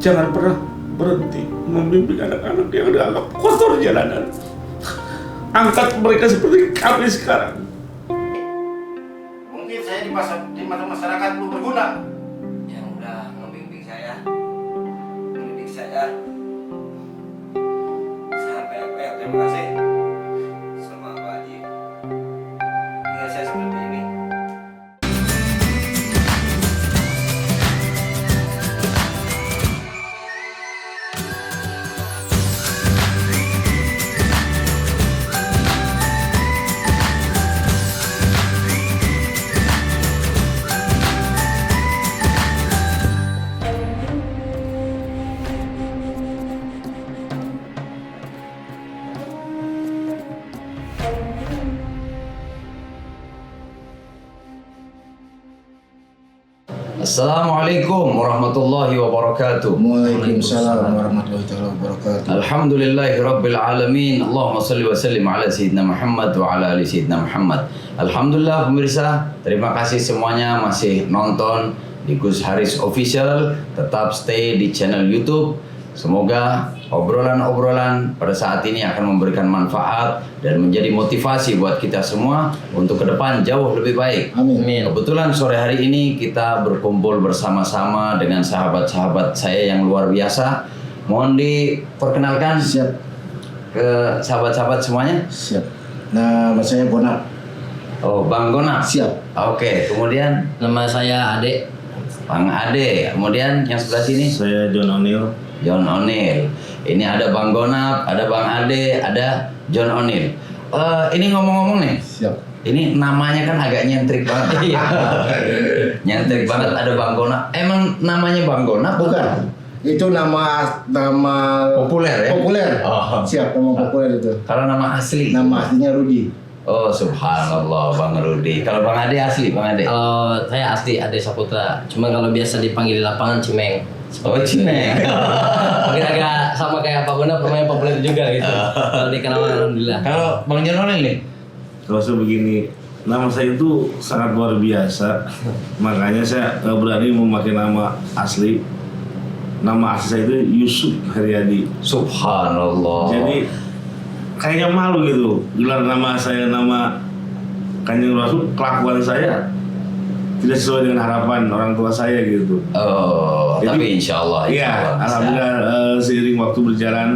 jangan pernah berhenti membimbing anak-anak yang dianggap kotor jalanan. Angkat mereka seperti kami sekarang. Mungkin saya di mata masyarakat belum berguna. Yang udah membimbing saya, mendidik saya, sampai aku ya terima kasih sama Pak Haji. Hingga saya seperti ini. Assalamualaikum warahmatullahi wabarakatuh. Waalaikumsalam warahmatullahi wabarakatuh. Alhamdulillahi rabbil alamin. Allahumma salli wa sallim ala sayyidina Muhammad wa ala ali sayyidina Muhammad. Alhamdulillah pemirsa, terima kasih semuanya masih nonton di Gus Haris Official. Tetap stay di channel YouTube. Semoga obrolan-obrolan pada saat ini akan memberikan manfaat dan menjadi motivasi buat kita semua untuk ke depan jauh lebih baik. Amin. Kebetulan sore hari ini kita berkumpul bersama-sama dengan sahabat-sahabat saya yang luar biasa. Mohon diperkenalkan Siap. ke sahabat-sahabat semuanya. Siap. Nama saya Bonap. Oh, Bang Gona. Siap. Oke, kemudian Nama saya Ade. Bang Ade. Kemudian yang sebelah sini Saya John O'Neill. John O'Neill. Ini ada Bang Gonap, ada Bang Ade, ada John O'Neill. Ini ngomong-ngomong nih, Siap. ini namanya kan agak nyentrik banget. Nyentrik banget, ada Bang Gonap. Emang namanya Bang Gonap? Bukan. Itu nama Populer ya? Populer. Oh. Siap, nama populer itu. Kalau nama asli? Nama aslinya Rudi. Oh subhanallah Bang Rudi. Kalau Bang Ade asli, Bang Ade? Kalau saya asli Ade Saputra. Cuma kalau biasa dipanggil di lapangan Cimeng. Oh Cimeng. Mungkin agak sama kayak Pak Guna, pemain populer juga gitu. Kalau dikenal alhamdulillah. Kalau Bang John O'Neill nih? Kalau saya begini, nama saya itu sangat luar biasa. Makanya saya nggak berani memakai nama asli. Nama asli saya itu Yusuf Haryadi. Subhanallah. Jadi kayaknya malu gitu. Gelar nama saya nama Kanjeng Rasul, kelakuan saya tidak sesuai dengan harapan orang tua saya gitu. Oh, Jadi, tapi insya Allah Iya, bisa. alhamdulillah seiring waktu berjalan,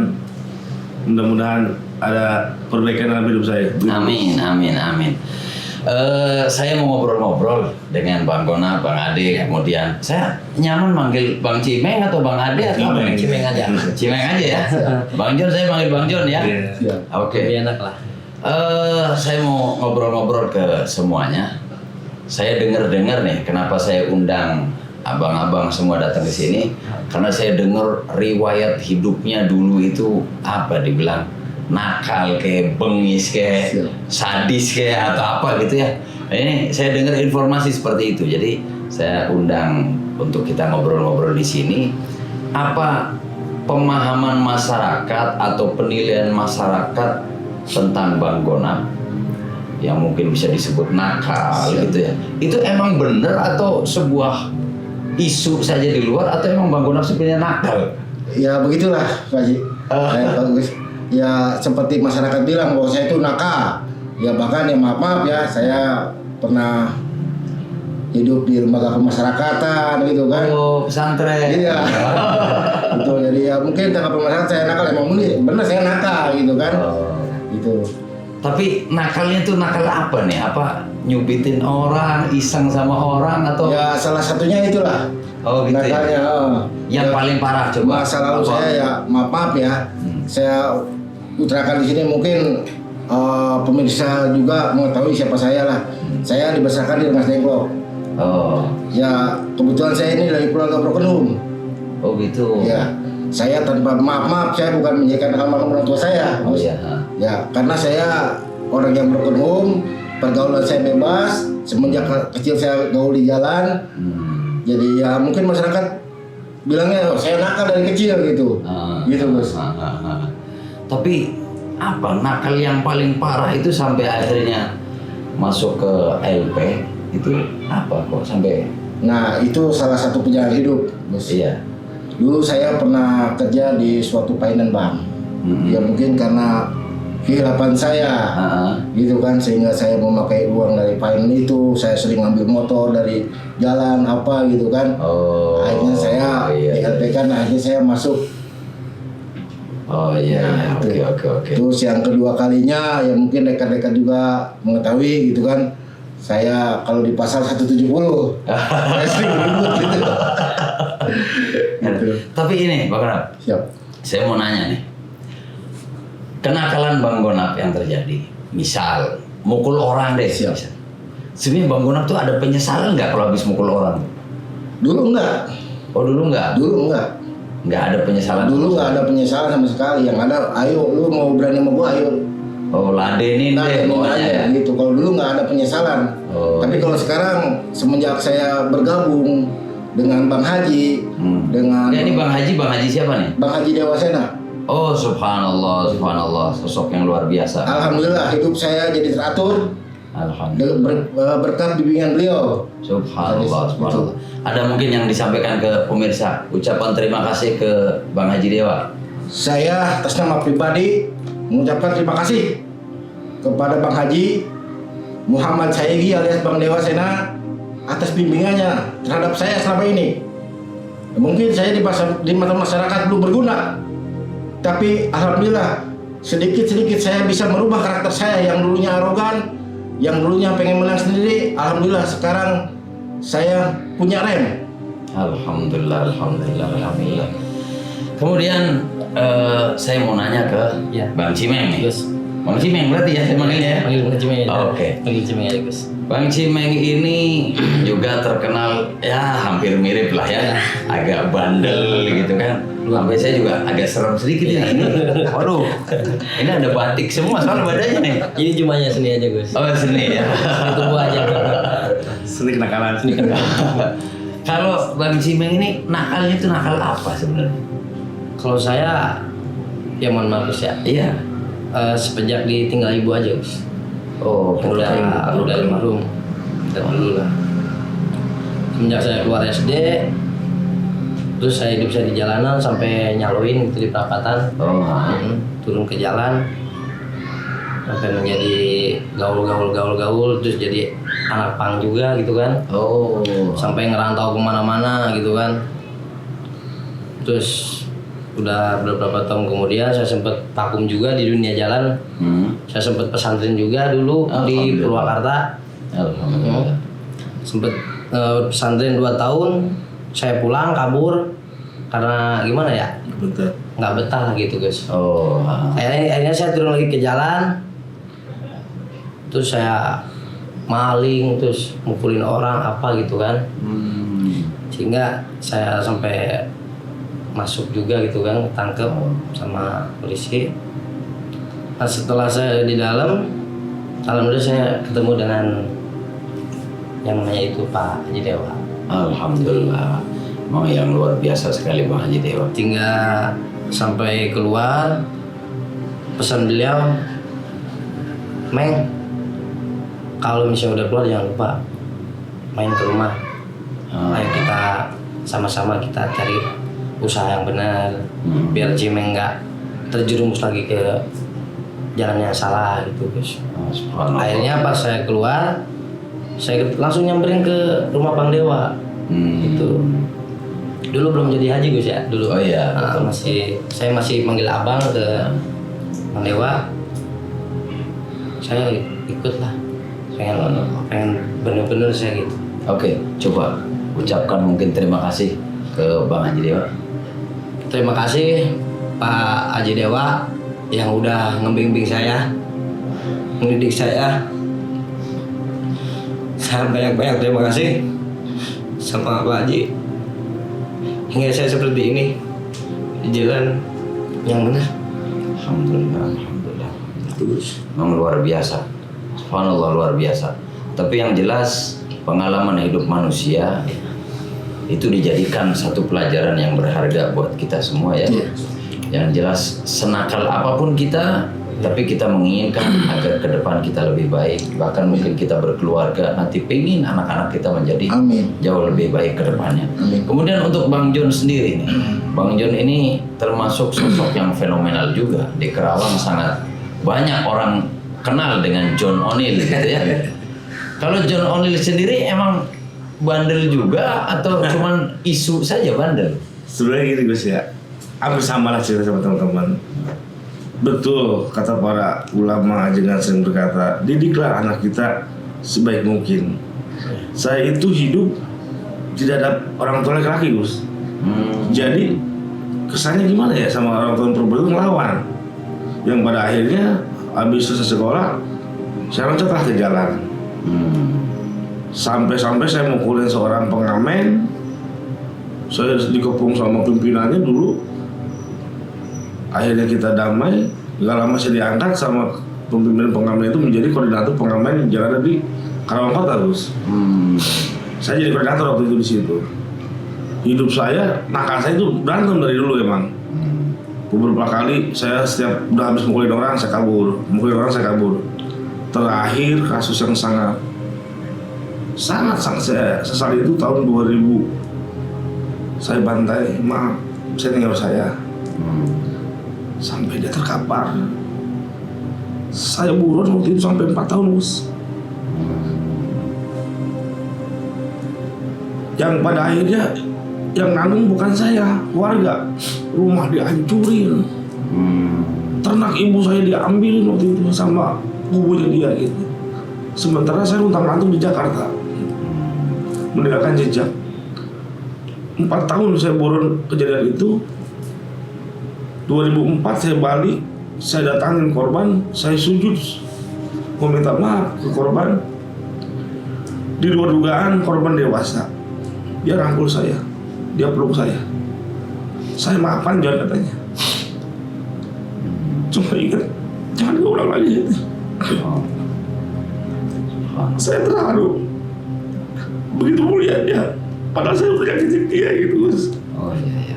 mudah-mudahan ada perbaikan dalam hidup saya. Amin, amin, amin. Saya mau ngobrol-ngobrol dengan Bang Gona, Bang Ade, kemudian saya nyaman manggil Bang Cimeng atau Bang Ade atau apa nih? Cimeng aja. Cimeng aja ya. Bang John, saya panggil Bang John ya. Iya. Siap. Oke. Lebih enak lah. Saya mau ngobrol-ngobrol ke semuanya. Saya dengar-dengar nih, kenapa saya undang abang-abang semua datang ke sini? Karena saya dengar riwayat hidupnya dulu itu apa dibilang nakal kayak bengis kayak sadis kayak atau apa gitu ya. Nah, ini saya dengar informasi seperti itu. Jadi saya undang untuk kita ngobrol-ngobrol di sini. Apa pemahaman masyarakat atau penilaian masyarakat tentang Bang Gona yang mungkin bisa disebut nakal gitu ya? Itu emang bener atau sebuah isu saja di luar atau emang Bang Gona sebenarnya nakal? Ya begitulah Pak Haji. Bagus. Ya seperti masyarakat bilang bahwa saya itu nakal. Ya bahkan ya maaf ya, saya pernah hidup di lembaga pemasyarakatan gitu kan. Oh, pesantren. Iya. Betul. Jadi ya mungkin tanggapan masyarakat saya nakal, emang benar saya nakal gitu kan. Gitu. Tapi nakalnya tuh nakal apa nih? Apa nyubitin orang, iseng sama orang atau? Ya salah satunya itulah. Oh gitu nakalnya. ya. Yang paling parah coba. Masa lalu Apa? saya ya maaf ya. Saya utarakan di sini mungkin pemirsa juga mengetahui siapa saya lah. Saya dibesarkan di Rengas Dengklok. Oh. Ya kebetulan saya ini dari keluarga Brokenhum. Oh gitu. Ya, saya tanpa maaf saya bukan menjadikan almarhum orang tua saya. Oh iya. Ya, karena saya orang yang broken home, pergaulan saya bebas, semenjak kecil saya gaul di jalan. Jadi ya mungkin masyarakat bilangnya saya nakal dari kecil gitu. Gitu, Gus. Tapi apa nakal yang paling parah itu sampai akhirnya masuk ke LP itu apa kok sampai? Nah, itu salah satu perjalanan hidup, Gus. Iya. Dulu saya pernah kerja di suatu finance bank. Ya mungkin karena kehilapan saya, gitu kan, sehingga saya memakai uang dari finance itu. Saya sering ngambil motor dari jalan apa gitu kan. Akhirnya saya di LPK, akhirnya saya masuk. Oke. Terus yang kedua kalinya ya mungkin rekan-rekan juga mengetahui gitu kan. Saya kalau di pasar 170 saya sering ribut gitu. Tapi ini Bang Gonap, Siap. saya mau nanya nih. Kenakalan Bang Gonap yang terjadi, misal mukul orang deh. Siap. Misal. Sebenarnya Bang Gonap tuh ada penyesalan nggak kalau habis mukul orang? Dulu enggak. Oh dulu nggak? Dulu enggak. Nggak ada penyesalan? Dulu nggak ada penyesalan sama sekali. Yang ada, ayo lu mau berani sama gua, ayo. Oh ladenin deh pokoknya ya. Gitu. Kalau dulu nggak ada penyesalan. Tapi kalau sekarang semenjak saya bergabung dengan Bang Haji, dengan Ya, ini Bang Haji siapa nih? Bang Haji Dewasena. Oh subhanallah, sosok yang luar biasa. Alhamdulillah hidup saya jadi teratur. Alhamdulillah. Berkat bimbingan beliau. Subhanallah. Ada mungkin yang disampaikan ke pemirsa, ucapan terima kasih ke Bang Haji Dewa. Saya atas nama pribadi mengucapkan terima kasih kepada Bang Haji Muhammad Sayegi alias Bang Dewasena atas bimbingannya terhadap saya selama ini. Mungkin saya di mata masyarakat belum berguna, tapi alhamdulillah sedikit-sedikit saya bisa merubah karakter saya yang dulunya arogan, yang dulunya pengen menang sendiri. Alhamdulillah sekarang saya punya rem. Alhamdulillah. Kemudian saya mau nanya ke Bang Cimeng nih. Gus. Bang Cimeng berarti ya saya manggilnya ya? Panggil Bang Cimeng. Oke. Panggil Cimeng aja Gus. Bang Cimeng ini juga terkenal ya hampir mirip lah ya, agak bandel gitu kan. Sampai saya juga agak serem sedikit ini. Waduh, ini ada batik semua soal badannya nih. Ini cumanya seni aja Gus. Oh seni ya. Itu gua aja. Seni kenakalan. Kalau Bang Cimeng ini nakalnya itu nakal apa sebenarnya? Kalau saya ya mohon maaf Gus ya. Iya. Semenjak ditinggal ibu aja Gus. Oh, Udah almarhum. Dan dulu lah. Semenjak saya keluar SD, terus saya hidup saya di jalanan sampai nyaloin gitu di perapatan. Turun ke jalan sampai menjadi gaul, terus jadi anak pang juga gitu kan. Sampai ngerantau kemana-mana gitu kan. Terus udah beberapa tahun kemudian saya sempat vakum juga di dunia jalan. Saya sempat pesantren juga dulu di Purwakarta. Alhamdulillah. Sempat pesantren 2 tahun. Saya pulang kabur karena gimana ya? Betul. Nggak betah lah gitu guys. Akhirnya saya turun lagi ke jalan. Terus saya maling, terus mukulin orang apa gitu kan. Sehingga saya sampai masuk juga gitu kan, ketangkep sama polisi. Nah setelah saya di dalam, alhamdulillah saya ketemu dengan yang namanya itu Pak Haji Dewa. Alhamdulillah, mau yang luar biasa sekali Bang Haji Dewa. Tinggal sampai keluar, pesan beliau, Meng, kalau misalnya udah keluar jangan lupa main ke rumah. Ayo kita sama-sama kita cari usaha yang benar, biar Cimeng nggak terjerumus lagi ke jalan yang salah gitu guys. Akhirnya pas saya keluar, saya langsung nyamperin ke rumah Bang Dewa. Gitu. Dulu belum jadi haji Gus ya dulu. Oh iya. Saya masih manggil abang ke Bang Dewa. Saya ikut lah, pengen bener-bener saya gitu. Oke, coba ucapkan mungkin terima kasih ke Bang Haji Dewa. Terima kasih Pak Haji Dewa yang udah ngebimbing saya, mendidik saya. Saya banyak-banyak terima kasih sama Pak Haji hingga saya seperti ini di jalan yang benar. Alhamdulillah. Memang luar biasa. Subhanallah luar biasa. Tapi yang jelas pengalaman hidup manusia itu dijadikan satu pelajaran yang berharga buat kita semua ya. Yang jelas senakal apapun kita Tapi kita menginginkan agar ke depan kita lebih baik. Bahkan mungkin kita berkeluarga, nanti pengen anak-anak kita menjadi Amin. jauh lebih baik ke depannya. Amin. Kemudian untuk Bang John sendiri nih, Bang John ini termasuk sosok yang fenomenal juga. Di Kerawang sangat banyak orang kenal dengan John O'Neil gitu ya. Kalau John O'Neil sendiri emang bandel juga atau cuman isu saja bandel? Sebenarnya gini Gus ya, hampir sama lah cerita sama teman-teman. Betul kata para ulama jangan sering berkata, didiklah anak kita sebaik mungkin. Saya itu hidup tidak ada orang tua laki-laki Gus. Jadi kesannya gimana ya sama orang tua perempuan itu ngelawan. Yang pada akhirnya habis selesai sekolah saya loncatlah ke jalan. Sampai-sampai saya mukulin seorang pengamen. Saya dikepung sama pimpinannya dulu. Akhirnya kita damai. Gak lama saya diangkat sama pimpinan pengamen itu menjadi koordinator pengamen yang ada di Karawang Kota, Gus. Saya jadi koordinator waktu itu di situ. Hidup saya, nakal saya itu berantem dari dulu emang. Beberapa kali saya setiap udah habis mukulin orang saya kabur, mukulin orang saya kabur. Terakhir kasus yang sangat saya sesali itu tahun 2000. Saya bantai, maaf, saya tinggal saya. Sampai dia terkapar. Saya buron waktu itu sampai 4 tahun, Gus. Yang pada akhirnya yang nanggung bukan saya, warga. Rumah dihancurin. Ternak ibu saya diambilin waktu itu sama kubunya dia gitu. Sementara saya luntang-lantung di Jakarta meninggalkan jejak. 4 tahun saya buron kejadian itu. 2004 saya balik, saya datangin korban, saya sujud meminta maaf ke korban. Di luar dugaan korban dewasa. Dia rangkul saya, dia peluk saya. Saya maafkan John katanya. Cuma ingat jangan keulang lagi. Saya terharu. Begitu mulia dia. Padahal saya udah nyakitin dia gitu, Gus. Oh iya.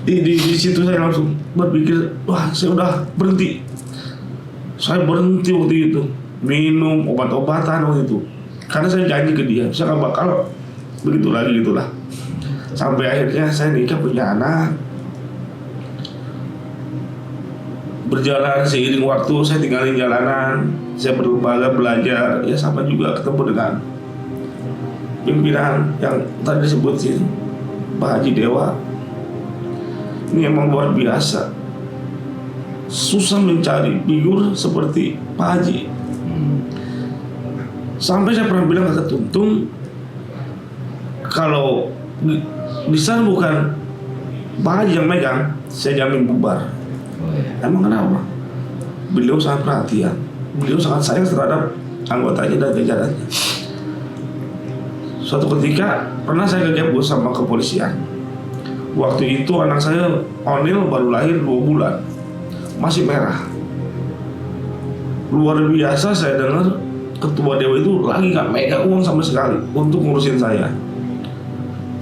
Di situ saya langsung berpikir, wah saya udah berhenti. Saya berhenti waktu itu minum obat-obatan waktu itu. Karena saya janji ke dia, saya gak bakal begitu lagi gitulah. Sampai akhirnya saya nikah punya anak. Berjalan seiring waktu saya tinggalin jalanan. Saya berlembaga belajar, ya sama juga ketemu dengan pimpinan yang tadi disebutin Pak Haji Dewa. Ini emang luar biasa. Susah mencari figur seperti Pak Haji. Sampai saya pernah bilang ke Tuntung, kalau bisa bukan Pak Haji yang megang, saya jamin bubar. Emang kenapa? Beliau sangat perhatian. Beliau sangat sayang terhadap anggotanya dan jajarannya. Suatu ketika pernah saya ke Gapus sama kepolisian. Waktu itu anak saya O'Neil baru lahir 2 bulan, masih merah. Luar biasa saya dengar ketua dewa itu lagi gak megang uang sama sekali untuk ngurusin saya.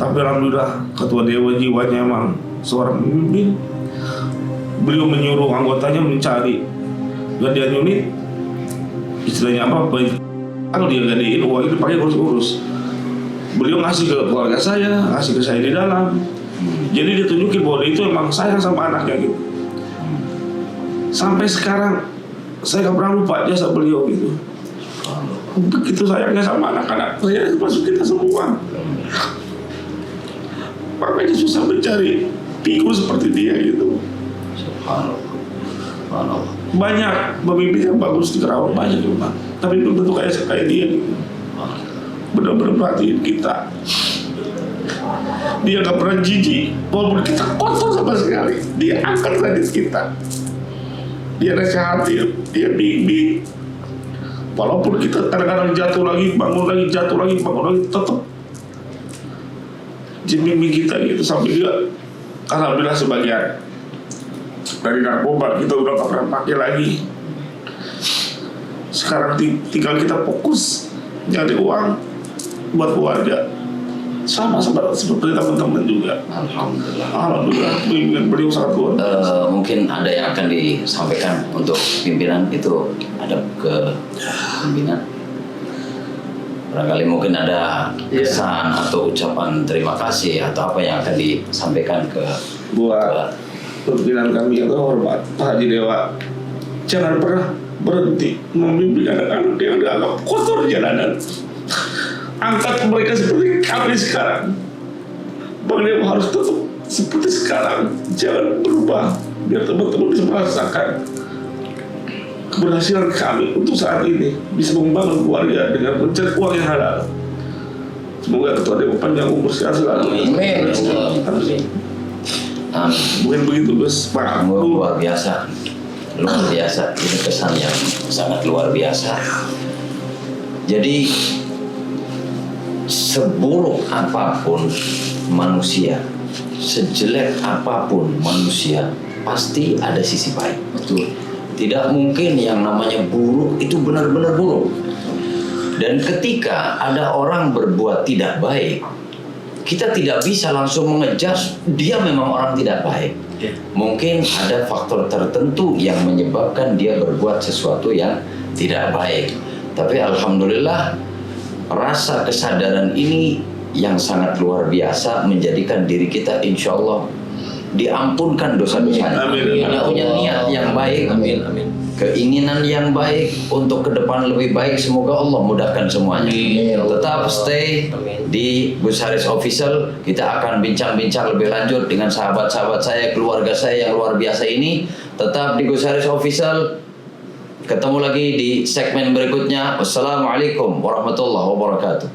Tapi alhamdulillah ketua dewa jiwanya emang seorang pemimpin. Beliau menyuruh anggotanya mencari gantian unit, istilahnya apa? Kalau dia gantiin uang itu pakai urus-urus. Beliau ngasih ke keluarga saya, ngasih ke saya di dalam. Jadi dia tunjukin bahwa dia itu emang sayang sama anaknya gitu. Sampai sekarang saya gak pernah lupa jasa beliau gitu. Begitu sayangnya sama anak-anak saya, termasuk kita semua. Makanya susah mencari figur seperti dia gitu. Banyak pemimpin yang bagus di Kerawang, banyak juga. Tapi belum tentu kayak dia gitu. Benar-benar perhatiin kita. Dia gak pernah jijik, walaupun kita kotor sama sekali. Dia angkat hadis kita. Dia nasihatin, dia bimbing. Walaupun kita kadang-kadang jatuh lagi, bangun lagi, jatuh lagi, bangun lagi, tetap bimbing kita gitu. Sampai dia, alhamdulillah sebagian dari narkoba kita udah gak pernah pakai lagi. Sekarang tinggal kita fokus nyari uang buat keluarga. sama seperti teman-teman juga. Alhamdulillah. Alhamdulillah pimpinan beliau sangat luar biasa. Mungkin ada yang akan disampaikan untuk pimpinan itu, ada ke pimpinan. Barangkali mungkin ada kesan atau ucapan terima kasih atau apa yang akan disampaikan ke Buat pimpinan kami yang terhormat Pak Haji Dewa, jangan pernah berhenti memimpin anak-anak yang dianggap kotor jalanan. Angkat mereka seperti kami sekarang. Bang Dewa harus tetap seperti sekarang, jangan berubah, biar teman-teman bisa merasakan keberhasilan kami untuk saat ini bisa membangun keluarga dengan mencari uang yang halal. Semoga Ketua Dewa panjang umur sehat selalu. Amin. Amin. Mungkin begitu Gus Pak. Luar biasa, luar biasa. Ini kesan yang sangat luar biasa. Jadi seburuk apapun manusia, sejelek apapun manusia, pasti ada sisi baik. Betul. Tidak mungkin yang namanya buruk itu benar-benar buruk. Dan ketika ada orang berbuat tidak baik, kita tidak bisa langsung mengejudge dia memang orang tidak baik. Mungkin ada faktor tertentu yang menyebabkan dia berbuat sesuatu yang tidak baik. Tapi alhamdulillah, rasa kesadaran ini yang sangat luar biasa menjadikan diri kita insya Allah diampunkan dosa-dosanya. Amin. Kita punya niat yang baik, Amin. keinginan yang baik untuk ke depan lebih baik. Semoga Allah mudahkan semuanya. Amin. Tetap stay di Gus Haris Official. Kita akan bincang-bincang lebih lanjut dengan sahabat-sahabat saya, keluarga saya yang luar biasa ini. Tetap di Gus Haris Official. Ketemu lagi di segmen berikutnya. Wassalamualaikum warahmatullahi wabarakatuh.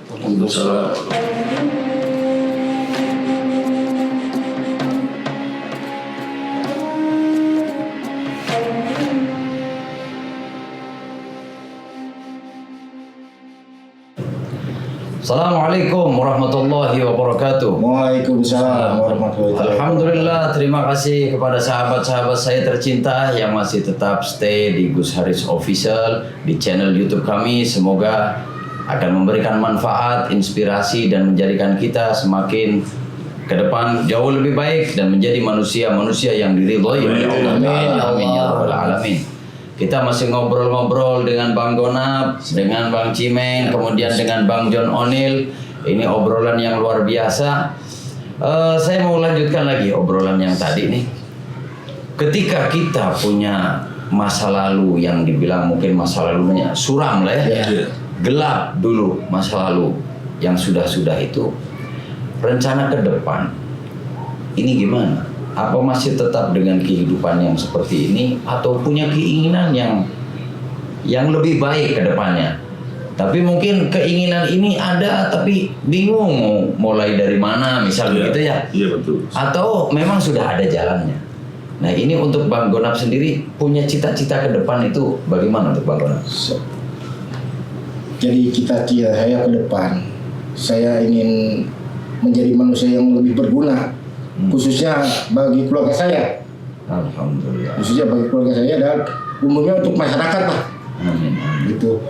Assalamualaikum warahmatullahi wabarakatuh. Waalaikumsalam warahmatullahi wabarakatuh. Alhamdulillah, terima kasih kepada sahabat-sahabat saya tercinta yang masih tetap stay di Gus Haris Official di channel YouTube kami. Semoga akan memberikan manfaat, inspirasi dan menjadikan kita semakin ke depan jauh lebih baik dan menjadi manusia-manusia yang diridhoi oleh Allah Ta'ala. Amin ya rabbal alamin. Kita masih ngobrol-ngobrol dengan Bang Gonap, dengan Bang Cimeng, kemudian dengan Bang John O'Neil. Ini obrolan yang luar biasa. Saya mau lanjutkan lagi obrolan yang tadi nih. Ketika kita punya masa lalu yang dibilang mungkin masa lalunya suram lah ya, gelap dulu masa lalu yang sudah-sudah itu. Rencana ke depan ini gimana? Apa masih tetap dengan kehidupan yang seperti ini atau punya keinginan yang lebih baik ke depannya? Tapi mungkin keinginan ini ada tapi bingung mau mulai dari mana misalnya gitu ya. Iya betul. Atau memang sudah ada jalannya. Nah, ini untuk Bang Gonap sendiri punya cita-cita ke depan itu bagaimana untuk Bang Gonap? Jadi cita-cita saya ke depan, saya ingin menjadi manusia yang lebih berguna, khususnya bagi keluarga saya. Alhamdulillah. Khususnya bagi keluarga saya dan umumnya untuk masyarakat lah. Amin. Gitu.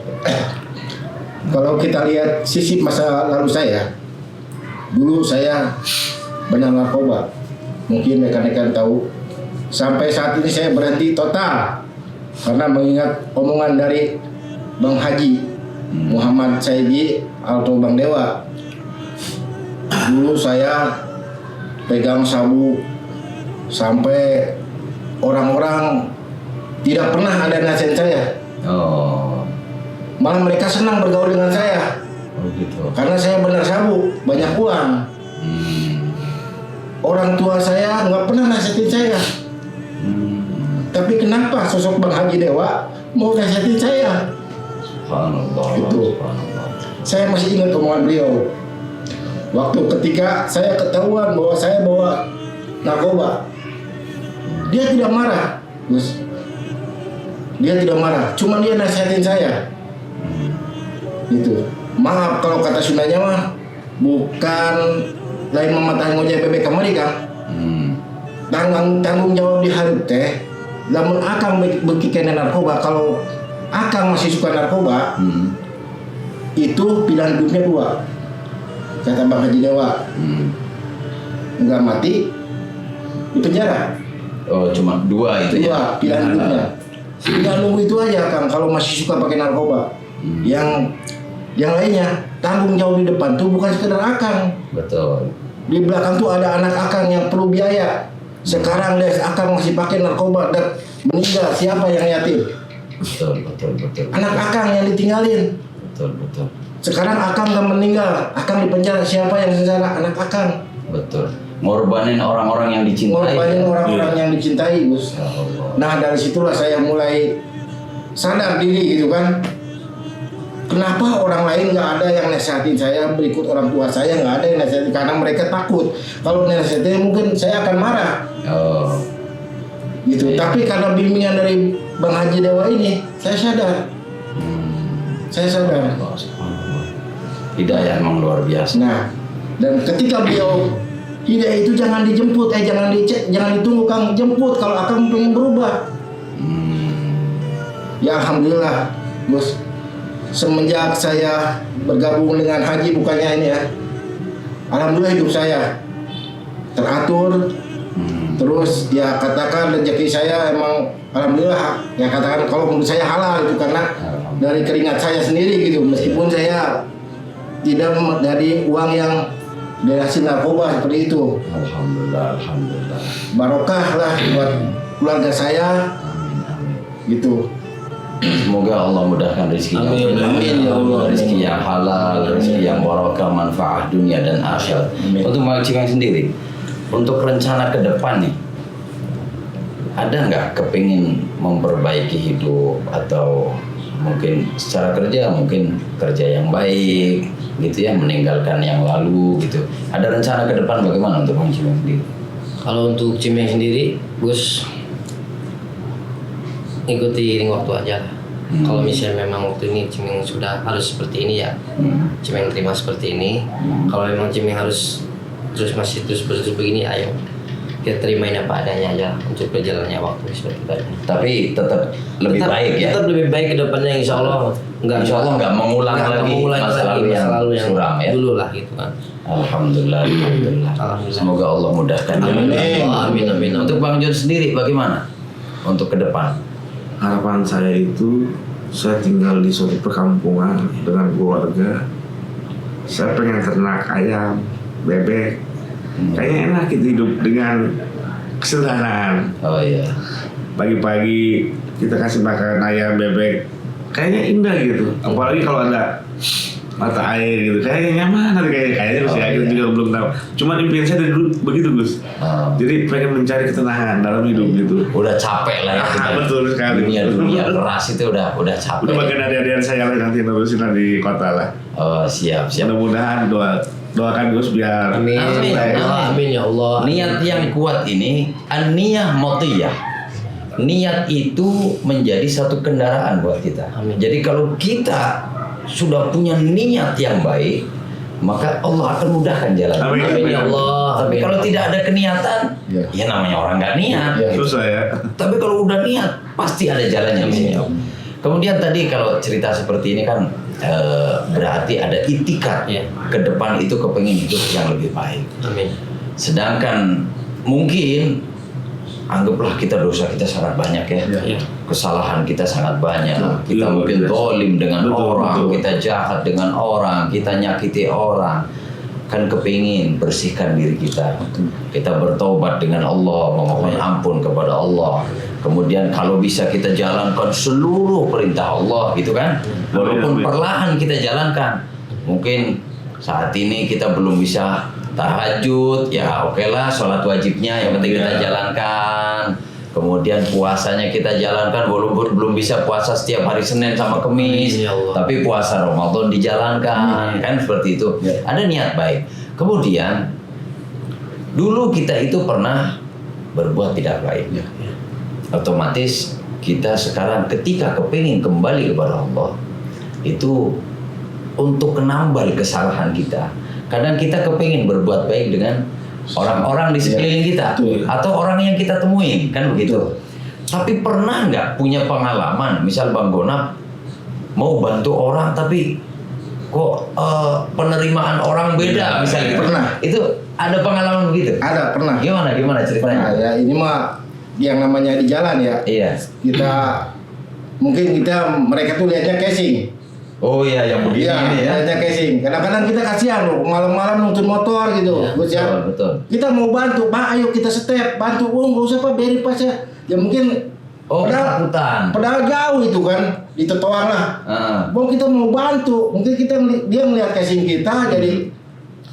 Kalau kita lihat sisi masa lalu saya, dulu saya banyak narkoba. Mungkin rekan-rekan tahu. Sampai saat ini saya berhenti total karena mengingat omongan dari Bang Haji Muhammad Saidi atau Bang Dewa. Dulu saya pegang sabu sampai orang-orang tidak pernah ada nasihat saya. Oh. Malah mereka senang bergaul dengan saya Oh gitu. karena saya benar sabu, banyak uang. Orang tua saya nggak pernah nasihatin saya. Tapi kenapa sosok Bang Haji Dewa mau nasihatin saya? Subhanallah. Gitu. Subhanallah. Saya masih ingat omongan beliau. Waktu ketika saya ketahuan bahwa saya bawa narkoba, dia tidak marah, Gus. Dia tidak marah, cuma dia nasihatin saya. Gitu. Maaf kalau kata Sundanya mah bukan lain mematahi ngojek bebek kamari Kang. Tanggung jawab di hari teh. Lamun akang beki kena narkoba, kalau akang masih suka narkoba, itu pilihan hidupnya dua. kata Bang Haji Dewa. Nggak mati, di penjara. Oh, cuma 2 itu ya? 2 pilihan hidupnya. Tinggal nunggu itu aja Kang, kalau masih suka pakai narkoba. Yang lainnya tanggung jawab di depan tuh bukan sekedar akang. Betul. Di belakang tuh ada anak akang yang perlu biaya. Sekarang deh akang masih pakai narkoba dan meninggal, siapa yang yatim? Betul. Anak akang yang ditinggalin. Betul. Sekarang akang gak meninggal, akang di penjara, siapa yang sengsara? Anak akang. Betul. Ngorbanin orang-orang yang dicintai. Ngorbanin orang-orang yang dicintai, Gus. Ya Allah. Nah dari situlah saya mulai sadar diri gitu kan. Kenapa orang lain nggak ada yang nasihatin saya, berikut orang tua saya nggak ada yang nasihatin karena mereka takut. Kalau nasihatin mungkin saya akan marah. Oh. Gitu. Iya. Tapi karena bimbingan dari Bang Haji Dewa ini, saya sadar. Saya sadar. Allah subhanallah. Hidayah emang luar biasa. Nah, dan ketika beliau hidayah itu jangan dijemput, jangan dicek, jangan ditunggu Kang, jemput kalau akan pengen berubah. Ya alhamdulillah, Gus. Semenjak saya bergabung dengan Haji, bukannya ini ya, alhamdulillah hidup saya teratur. Terus ya katakan rezeki saya emang alhamdulillah, ya katakan kalau menurut saya halal itu karena dari keringat saya sendiri gitu, meskipun saya tidak dari uang yang dari hasil narkoba seperti itu. Alhamdulillah. Barokah lah buat keluarga saya. Gitu. Semoga Allah mudahkan rezekinya. Amin ya Allah. Rezeki yang halal, rezeki yang barokah, manfaat dunia dan akhirat. Untuk Mang Cimeng sendiri, untuk rencana ke depan nih, ada nggak kepingin memperbaiki hidup atau mungkin secara kerja, mungkin kerja yang baik gitu ya, meninggalkan yang lalu gitu. Ada rencana ke depan bagaimana untuk Mang Cimeng sendiri? Kalau untuk Cimeng sendiri, Gus, ikuti iring waktu aja lah. Kalau misalnya memang waktu ini Cimeng sudah harus seperti ini ya, Cimeng terima seperti ini. Kalau memang Cimeng harus masih terus begini, ayo kita terimain apa adanya aja untuk berjalannya waktu seperti tadi. Tapi tetap lebih baik ya. Tetap lebih baik ke depannya, insya Allah. Insya Allah nggak mengulang lagi masa lalu yang suram ya. Dulu lah gitu kan. Alhamdulillah. Semoga Allah mudahkan. Amin. Untuk Bang John sendiri bagaimana untuk ke depan? Harapan saya itu, saya tinggal di suatu perkampungan dengan keluarga. Saya pengen ternak ayam, bebek. Kayaknya enak gitu hidup dengan kesederhanaan. Oh iya. Pagi-pagi kita kasih makan ayam, bebek. Kayaknya indah gitu. Apalagi kalau ada mata air gitu. Kayaknya nyaman nanti kayaknya masih kita juga belum tahu. Cuman impian saya dari dulu begitu, Gus. Jadi pengen mencari ketenangan dalam hidup gitu. Udah capek lah ya. Betul sekali. Dunia keras itu udah capek. Udah bagian adik-adikan saya lah nanti nerusin di kota lah. Oh siap. Mudah-mudahan doakan Gus biar Amin ya Allah. Niat yang kuat ini, an-niyah motiyah. Niat itu menjadi satu kendaraan buat kita. Amin. Jadi kalau kita sudah punya niat yang baik, maka Allah akan mudahkan jalan. Amin ya Allah. Tapi kalau tidak ada keniatan, ya namanya orang nggak niat. susah ya. Tapi kalau udah niat, pasti ada jalannya. Kemudian tadi kalau cerita seperti ini kan berarti ada itikat ke depan itu kepengen hidup yang lebih baik. Amin. Sedangkan mungkin anggaplah dosa kita sangat banyak ya. Kesalahan kita sangat banyak. Kita mungkin zalim dengan orang, kita jahat dengan orang, kita nyakiti orang. Kan kepingin bersihkan diri kita. Kita bertobat dengan Allah, memohon ampun kepada Allah. Kemudian kalau bisa kita jalankan seluruh perintah Allah gitu kan. Walaupun perlahan kita jalankan. Mungkin saat ini kita belum bisa tahajud, ya oke lah sholat wajibnya yang penting kita jalankan. Kemudian puasanya kita jalankan, walaupun belum bisa puasa setiap hari Senin sama Kamis, tapi puasa Ramadan dijalankan, kan seperti itu. Ada niat baik. Kemudian dulu kita itu pernah berbuat tidak baik. Otomatis kita sekarang ketika kepingin kembali kepada Allah, itu untuk menambal kesalahan kita. Kadang kita kepingin berbuat baik dengan orang-orang di sekeliling kita atau orang yang kita temuin, kan begitu. Tapi pernah nggak punya pengalaman, misal Bang Gonap mau bantu orang tapi kok penerimaan orang beda misalnya gitu. Pernah. Itu ada pengalaman begitu? Ada, pernah. Gimana ceritanya? Nah, ya ini mah yang namanya di jalan ya. Iya. Mungkin mereka tuh lihatnya casing. Oh iya, yang begini Iya, ini ya. lihatnya casing. Kadang-kadang kita kasihan loh, malam-malam nonton motor gitu. Iya, Gus ya. Betul. Kita mau bantu, Pak, ayo kita step, bantu. Oh, nggak usah Pak, biarin Pak saya. Ya mungkin Ketakutan. padahal jauh itu kan, di Tetoang lah. Mau kita mau bantu, mungkin dia ngelihat casing kita jadi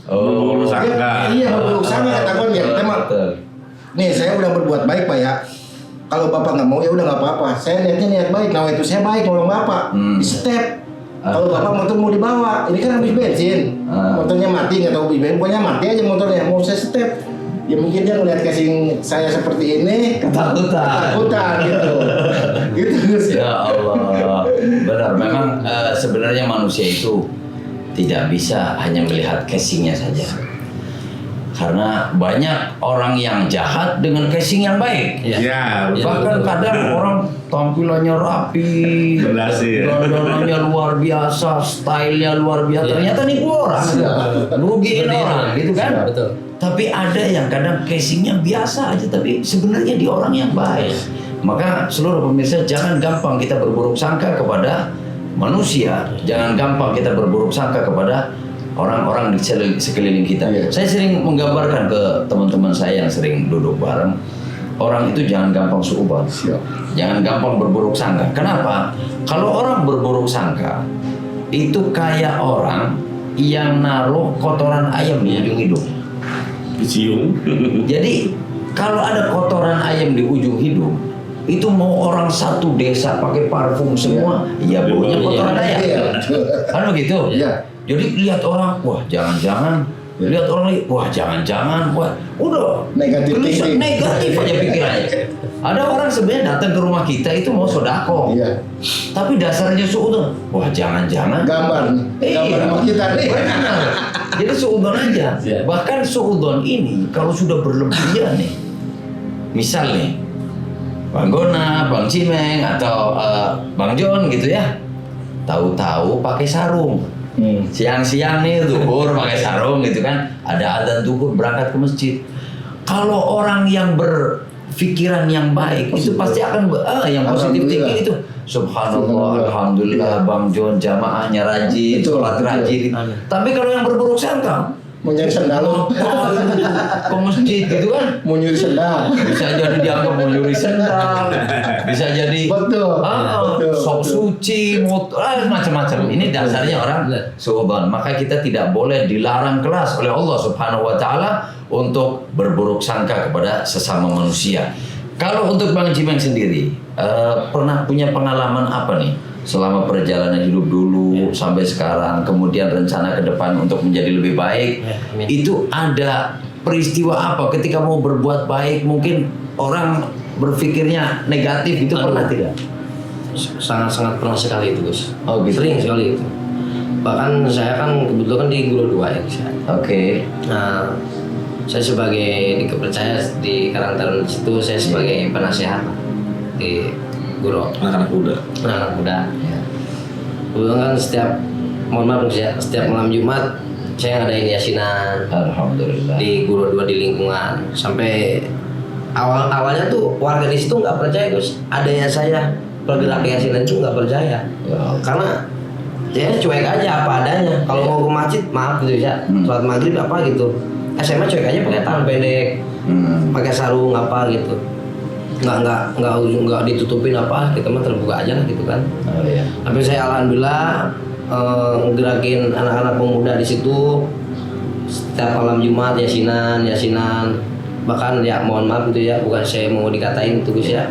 Berburu sangka. Iya, berburu sangka katakan ya kita mah. Betul. Nih saya udah berbuat baik Pak ya. Kalau Bapak nggak mau ya udah nggak apa-apa. Saya niatnya niat baik. Nah itu saya baik nolong Bapak. Di step. Kalau Bapak motor mau dibawa, ini kan habis bensin. Motornya mati nggak tahu habis bensin. Pokoknya mati aja motornya. Mau saya step. Ya mungkin dia ngeliat casing saya seperti ini. Ketakutan gitu. Gitu Gus. Ya Allah. Benar. Memang sebenarnya manusia itu tidak bisa hanya melihat casingnya saja. Karena banyak orang yang jahat dengan casing yang baik. Ya, betul. Bahkan kadang orang tampilannya rapi, Berhasil. dandanannya luar biasa, stylenya luar biasa. Ternyata nipu orang, rugiin orang, gitu kan? Betul. Tapi ada yang kadang casingnya biasa aja, tapi sebenarnya dia orang yang baik. Maka seluruh pemirsa jangan gampang kita berburuk sangka kepada manusia, jangan gampang kita berburuk sangka kepada orang-orang di sekeliling kita. Saya sering menggambarkan ke teman-teman saya yang sering duduk bareng, orang itu jangan gampang suudzon, jangan gampang berburuk sangka. Kenapa? Kalau orang berburuk sangka, itu kayak orang yang naruh kotoran ayam di ujung hidung. Dicium. Jadi kalau ada kotoran ayam di ujung hidung, itu mau orang satu desa pakai parfum semua, ya baunya kotoran ayam. Kan begitu? Iya. Jadi lihat orang, wah jangan-jangan, lihat orang lain, wah jangan-jangan, wah udah Negatif tulisan thinking. negatif aja pikirannya. Ada orang sebenarnya datang ke rumah kita itu mau sodako, Iya. tapi dasarnya suudzon, wah jangan-jangan. Gambar rumah kita nih. Benar. Jadi suudzon aja. Iya. Bahkan suudzon ini kalau sudah berlebihan nih, misal nih, Bang Gona, Bang Cimeng atau Bang John gitu ya, tahu-tahu pakai sarung. Siang-siang nih zuhur pakai sarung gitu kan, ada adzan zuhur berangkat ke masjid. Kalau orang yang berpikiran yang baik itu pasti akan yang positif thinking itu subhanallah, alhamdulillah, Bang John jamaahnya rajin, Betul, sholat betul. rajin. Tapi kalau yang berburuk sangka Mau nyari sendal. ke masjid gitu kan, Mau nyuri sendal. bisa jadi dianggap mau nyuri sendal, bisa jadi Betul. Betul, sok betul. suci, macam-macam. Ini dasarnya orang suudzon. Maka kita tidak boleh dilarang keras oleh Allah Subhanahu wa taala untuk berburuk sangka kepada sesama manusia. Kalau untuk Bang Cimeng sendiri, pernah punya pengalaman apa nih selama perjalanan hidup dulu sampai sekarang, kemudian rencana ke depan untuk menjadi lebih baik? Amin. Itu ada peristiwa apa ketika mau berbuat baik, mungkin orang berpikirnya negatif, itu pernah tidak? Sangat-sangat pernah sekali itu Gus. Oh, gitu. Sering sekali itu. Bahkan saya kan kebetulan di Guru 2 ya Gus ya. Oke. Nah, saya sebagai kepercaya di Karang Taruna situ, saya sebagai penasehat di Guru Anak-anak muda. anak muda. Ya. Kebetulan kan mohon maaf Gus ya, setiap malam Jumat saya ngadain yasinan Alhamdulillah. di Guru 2 di lingkungan. Sampai awalnya tuh warga di situ nggak percaya Gus, adanya saya bergerak yasinan itu nggak percaya. Ya. Karena saya cuek aja apa adanya. Kalau mau ke masjid maaf gitu ya, sholat maghrib apa gitu. SMA cuek aja pakai tangan pendek, pakai sarung apa gitu. Nggak ditutupin apa, kita mah terbuka aja lah gitu kan. Oh iya. Tapi saya alhamdulillah ngerakin anak-anak pemuda di situ setiap malam Jumat yasinan. Bahkan ya mohon maaf gitu ya, bukan saya mau dikatain tuh Gus ya.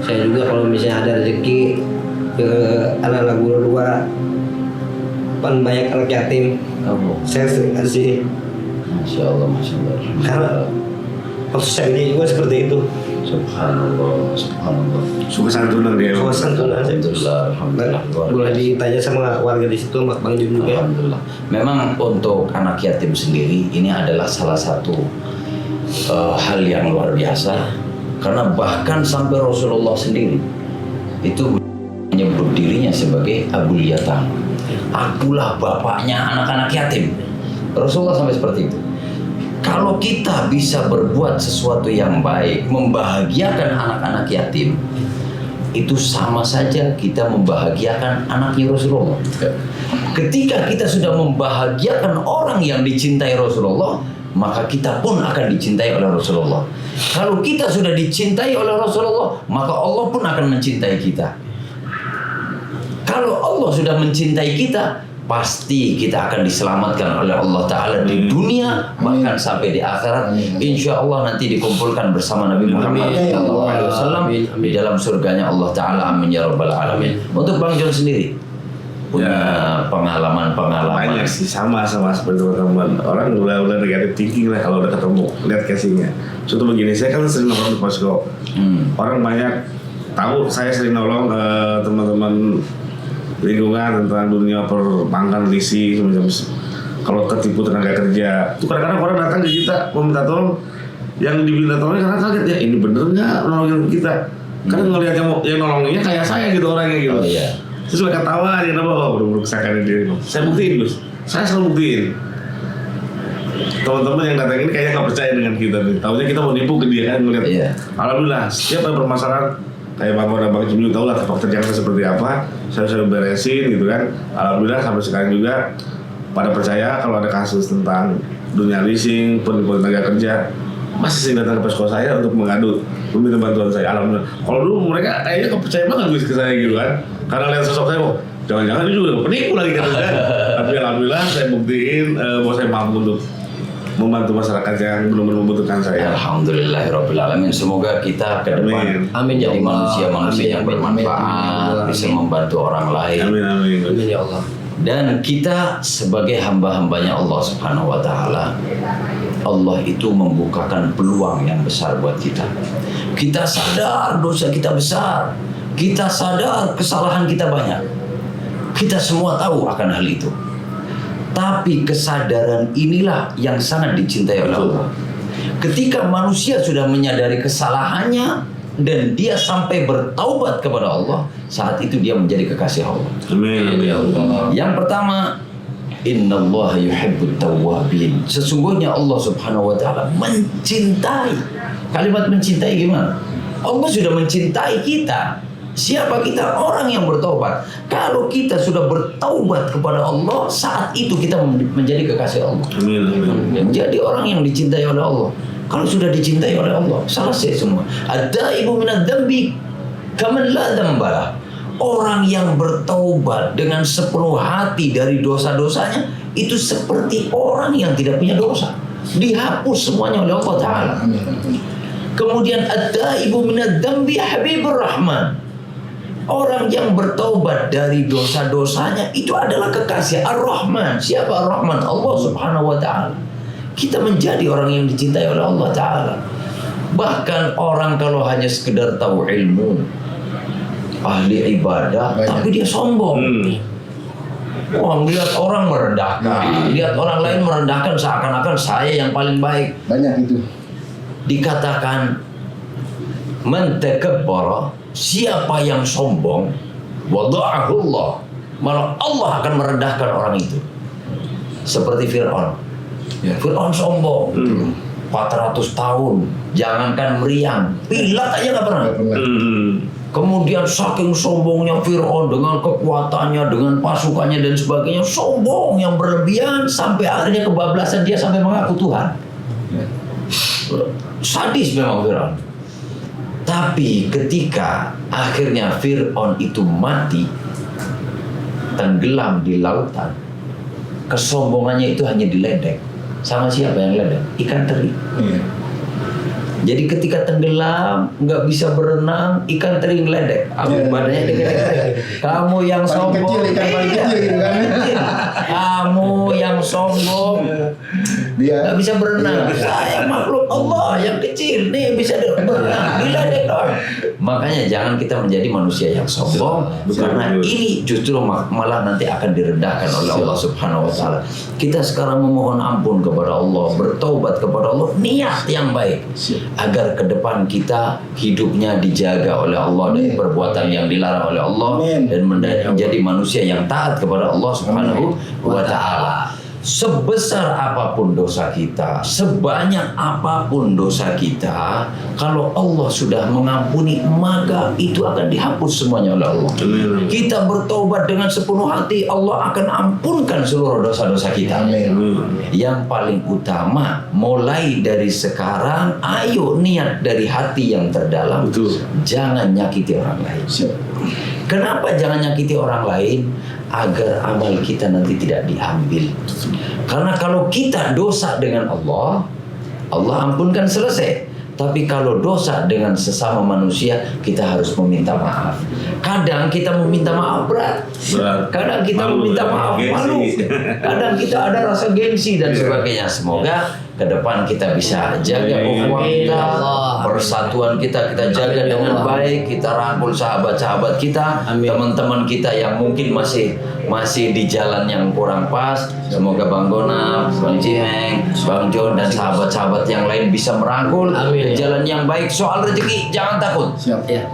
Saya juga kalau misalnya ada rezeki ke anak-anak Guru 2, kan banyak anak yatim, Oh, saya sering kasih. Masya Allah, Masya Allah. Karena waktu saya juga seperti itu. Subhanallah, Subhanallah. Suka santunan dia. Kalau santunan saya terus. Alhamdulillah, Alhamdulillah. Boleh ditanya sama warga di situ, Bang Jun juga. Alhamdulillah. Memang untuk anak yatim sendiri ini adalah salah satu hal yang luar biasa, karena bahkan sampai Rasulullah sendiri itu menyebut dirinya sebagai Abul Yatam. akulah bapaknya anak-anak yatim. Rasulullah sampai seperti itu. Kalau kita bisa berbuat sesuatu yang baik, membahagiakan anak-anak yatim, itu sama saja kita membahagiakan anaknya Rasulullah. Ketika kita sudah membahagiakan orang yang dicintai Rasulullah, maka kita pun akan dicintai oleh Rasulullah. Kalau kita sudah dicintai oleh Rasulullah, maka Allah pun akan mencintai kita. Kalau Allah sudah mencintai kita, pasti kita akan diselamatkan oleh Allah Ta'ala di dunia, bahkan sampai di akhirat. Insya Allah nanti dikumpulkan bersama Nabi Muhammad SAW di dalam surganya Allah Ta'ala. Amin ya Rabbal Alamin. Untuk Bang John sendiri, punya pengalaman banyak sih, sama seperti teman-teman. Orang udah negatif thinking lah kalau udah ketemu, lihat casingnya. Contoh begini, saya kan sering nongkrong di posko. Orang banyak tahu saya sering nolong teman-teman lingkungan tentang dunia perbankan, leasing, kalau ketipu tenaga kerja. Itu kadang-kadang orang datang ke kita meminta tolong, yang diminta tolongnya karena kaget, ya ini bener nggak nolongin kita? Karena ngelihat yang nolongnya kayak saya gitu orangnya gitu. Oh, iya. Terus mereka ketawa, dia udah berusahakan diri. Saya buktiin Gus, saya selalu buktiin. Teman-teman yang datang ini kayaknya nggak percaya dengan kita nih. Tahunya kita mau nipu ke dia kan ngeliat. Iya. Alhamdulillah, setiap yang bermasalah kayak Bang Koda, Bang Cimil tahu lah sepak terjangnya seperti apa. Saya sudah beresin gitu kan. Alhamdulillah sampai sekarang juga pada percaya kalau ada kasus tentang dunia leasing, penipuan tenaga kerja, masih sering datang ke posko saya untuk mengadu, meminta bantuan saya. Alhamdulillah. Kalau dulu mereka kayaknya kepercaya banget Gus ke saya gitu kan. Karena lihat sosok saya, oh, jangan-jangan dia juga penipu lagi kan. Tapi alhamdulillah saya buktiin bahwa saya mampu untuk membantu masyarakat yang benar-benar membutuhkan saya. Alhamdulillahirabbil alamin. Semoga kita ke depan Amin ya jadi Allah. manusia-manusia yang Amin, bermanfaat, amin. bisa membantu orang lain. Amin. Amin ya Allah. Dan kita sebagai hamba-hambanya Allah Subhanahu wa Ta'ala, Allah itu membukakan peluang yang besar buat kita. Kita sadar dosa kita besar, kita sadar kesalahan kita banyak. Kita semua tahu akan hal itu. Tapi kesadaran inilah yang sangat dicintai oleh Allah. Ketika manusia sudah menyadari kesalahannya dan dia sampai bertaubat kepada Allah, saat itu dia menjadi kekasih Allah. Amin. Ya Allah. Yang pertama, innallaha yuhibbut tawwabin. Sesungguhnya Allah Subhanahu wa Ta'ala mencintai. Kalimat mencintai gimana? Allah sudah mencintai kita. Siapa kita? Orang yang bertobat. Kalau kita sudah bertaubat kepada Allah, saat itu kita menjadi kekasih Allah. Amin. Menjadi orang yang dicintai oleh Allah. Kalau sudah dicintai oleh Allah, selesai semua. Ad-daibu minadz dzambi kaman la dzambalah. Orang yang bertaubat dengan sepenuh hati dari dosa-dosanya itu seperti orang yang tidak punya dosa. Dihapus semuanya oleh Allah Ta'ala. Kemudian ad-daibu minadz dzambi habibur rahman. Orang yang bertaubat dari dosa-dosanya itu adalah kekasih Ar-Rahman. Siapa Ar-Rahman? Allah Subhanahu wa Ta'ala. Kita menjadi orang yang dicintai oleh Allah Ta'ala. Bahkan orang kalau hanya sekedar tahu ilmu, ahli ibadah, tapi dia sombong. Wah, lihat orang merendahkan, lihat orang lain merendahkan seakan-akan saya yang paling baik. Banyak itu. Dikatakan man takabbara, siapa yang sombong, wada'ahullah, malah Allah akan merendahkan orang itu. Seperti Fir'aun. Fir'aun sombong. 400 tahun, jangankan meriang, pilat aja nggak pernah. Kemudian saking sombongnya Fir'aun dengan kekuatannya, dengan pasukannya dan sebagainya, sombong yang berlebihan sampai akhirnya kebablasan, dia sampai mengaku Tuhan. Sadis memang Fir'aun. Tapi ketika akhirnya Fir'aun itu mati, tenggelam di lautan, kesombongannya itu hanya diledek. Sama siapa yang ledek? Ikan teri. Jadi ketika tenggelam, nggak bisa berenang, ikan teri ngeledek. Badannya dikit-dikit. Kamu yang sombong. Ikan paling kecil gitu kan. Kamu yang sombong. Dia nggak bisa berenang. Saya makhluk Allah yang kecil nih bisa berenang. Gila deh dong. Makanya jangan kita menjadi manusia yang sombong, karena ini justru malah nanti akan direndahkan oleh Allah Subhanahu Wa Taala. Kita sekarang memohon ampun kepada Allah, bertaubat kepada Allah, niat yang baik agar ke depan kita hidupnya dijaga oleh Allah dari perbuatan yang dilarang oleh Allah dan menjadi manusia yang taat kepada Allah Subhanahu Wa Taala. Sebesar apapun dosa kita, sebanyak apapun dosa kita, kalau Allah sudah mengampuni, maka itu akan dihapus semuanya oleh Allah. Kita bertobat dengan sepenuh hati, Allah akan ampunkan seluruh dosa-dosa kita. Yang paling utama, mulai dari sekarang, ayo niat dari hati yang terdalam. Jangan nyakiti orang lain. Kenapa jangan nyakiti orang lain? Agar amal kita nanti tidak diambil. Karena kalau kita dosa dengan Allah, Allah ampunkan, selesai. Tapi kalau dosa dengan sesama manusia, kita harus meminta maaf. Kadang kita meminta maaf berat. Kadang kita meminta maaf malu. Kadang kita ada rasa gengsi dan sebagainya. Semoga ke depan kita bisa jaga ukhuwah kita, persatuan kita jaga dengan baik, kita rangkul sahabat-sahabat kita, teman-teman kita yang mungkin masih di jalan yang kurang pas. Semoga Bang Gona, Bang Cimeng, Bang John dan sahabat-sahabat yang lain bisa merangkul ke jalan yang baik. Soal rezeki jangan takut.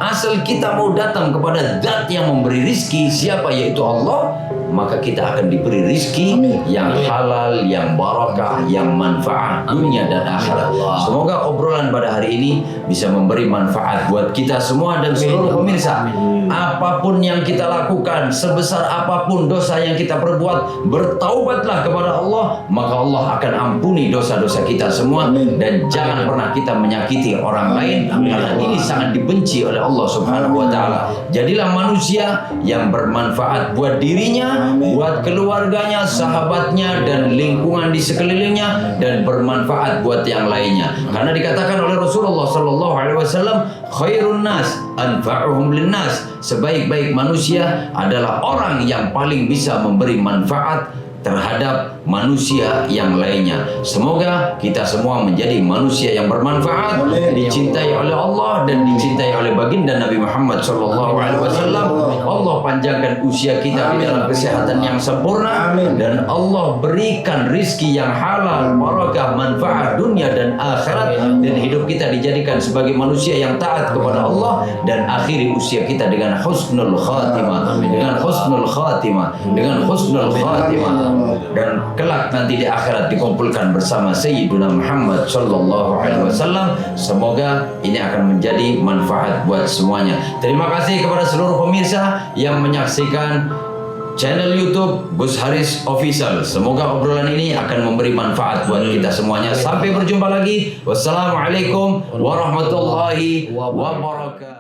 Asal kita mau datang kepada Zat yang memberi rizki, siapa? Yaitu Allah, maka kita akan diberi rizki yang halal, yang barakah, yang manfaat dunia dan akhirat. Semoga obrolan pada hari ini bisa memberi manfaat buat kita semua dan seluruh pemirsa. Apapun yang kita lakukan, sebesar apapun dosa yang kita perbuat, bertaubatlah kepada Allah, maka Allah akan ampuni dosa-dosa kita semua. Dan jangan pernah kita menyakiti orang lain, karena ini sangat dibenci oleh Allah Subhanahu Wa Taala. Jadilah manusia yang bermanfaat buat dirinya, buat keluarganya, sahabatnya, dan lingkungan di sekelilingnya, dan bermanfaat buat yang lainnya. Karena dikatakan oleh Rasulullah Sallallahu Alaihi Wasallam, khairun nas anfa'uhum linnas. Sebaik-baik manusia adalah orang yang paling bisa memberi manfaat terhadap manusia yang lainnya. Semoga kita semua menjadi manusia yang bermanfaat, dicintai oleh Allah dan dicintai oleh baginda Nabi Muhammad SAW. Allah panjangkan usia kita di dalam kesehatan yang sempurna, dan Allah berikan rizki yang halal, barakah, manfaat dunia dan akhirat, dan hidup kita dijadikan sebagai manusia yang taat kepada Allah, dan akhiri usia kita dengan husnul khatimah, dengan husnul khatimah, dengan husnul khatimah. Dan kelak nanti di akhirat dikumpulkan bersama Sayyiduna Muhammad Sallallahu Alaihi Wasallam. Semoga ini akan menjadi manfaat buat semuanya. Terima kasih kepada seluruh pemirsa yang menyaksikan channel YouTube Gus Haris Official. Semoga obrolan ini akan memberi manfaat buat kita semuanya. Sampai berjumpa lagi. Wassalamualaikum warahmatullahi wabarakatuh.